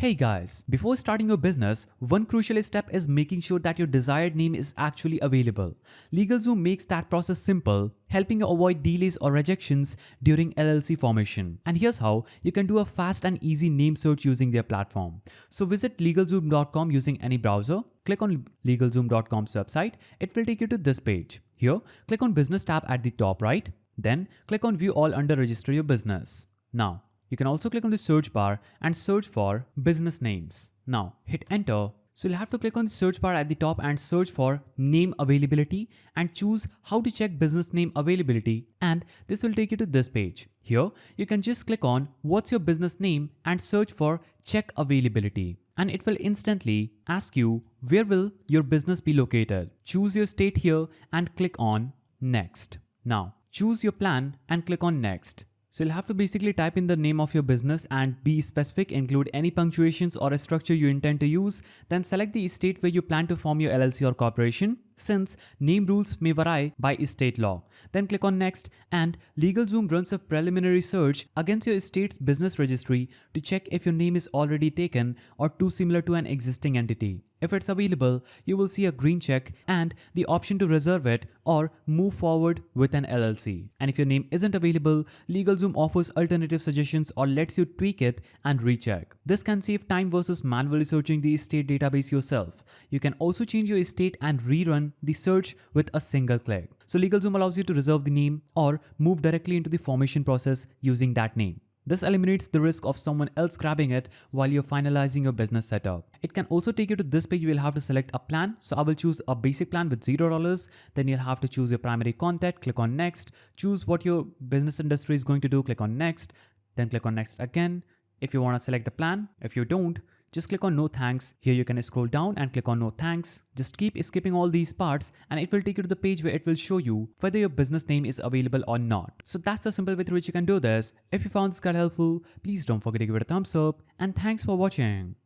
Hey guys, before starting your business, one crucial step is making sure that your desired name is actually available. LegalZoom makes that process simple, helping you avoid delays or rejections during LLC formation. And here's how you can do a fast and easy name search using their platform. So visit LegalZoom.com using any browser. Click on LegalZoom.com's website. It will take you to this page. Here, click on Business tab at the top right. Then click on View All under Register Your Business. Now, you can also click on the search bar and search for business names. Now hit enter. So you'll have to click on the search bar at the top and search for name availability and choose how to check business name availability, and this will take you to this page. Here you can just click on what's your business name and search for check availability, and it will instantly ask you where will your business be located. Choose your state here and click on next. Now choose your plan and click on next. So you'll have to basically type in the name of your business and be specific, include any punctuations or a structure you intend to use, then select the state where you plan to form your LLC or corporation, since name rules may vary by state law. Then click on next, and LegalZoom runs a preliminary search against your state's business registry to check if your name is already taken or too similar to an existing entity. If it's available, you will see a green check and the option to reserve it or move forward with an LLC. And if your name isn't available, LegalZoom offers alternative suggestions or lets you tweak it and recheck. This can save time versus manually searching the estate database yourself. You can also change your estate and rerun the search with a single click. So LegalZoom allows you to reserve the name or move directly into the formation process using that name. This eliminates the risk of someone else grabbing it while you're finalizing your business setup. It can also take you to this page. You will have to select a plan. So I will choose a basic plan with $0. Then you'll have to choose your primary contact, click on next, choose what your business industry is going to do, click on next, then click on next again. If you want to select the plan, if you don't, just click on no thanks. Here you can scroll down and click on no thanks. Just keep skipping all these parts and it will take you to the page where it will show you whether your business name is available or not. So that's the simple way through which you can do this. If you found this guide helpful, please don't forget to give it a thumbs up, and thanks for watching.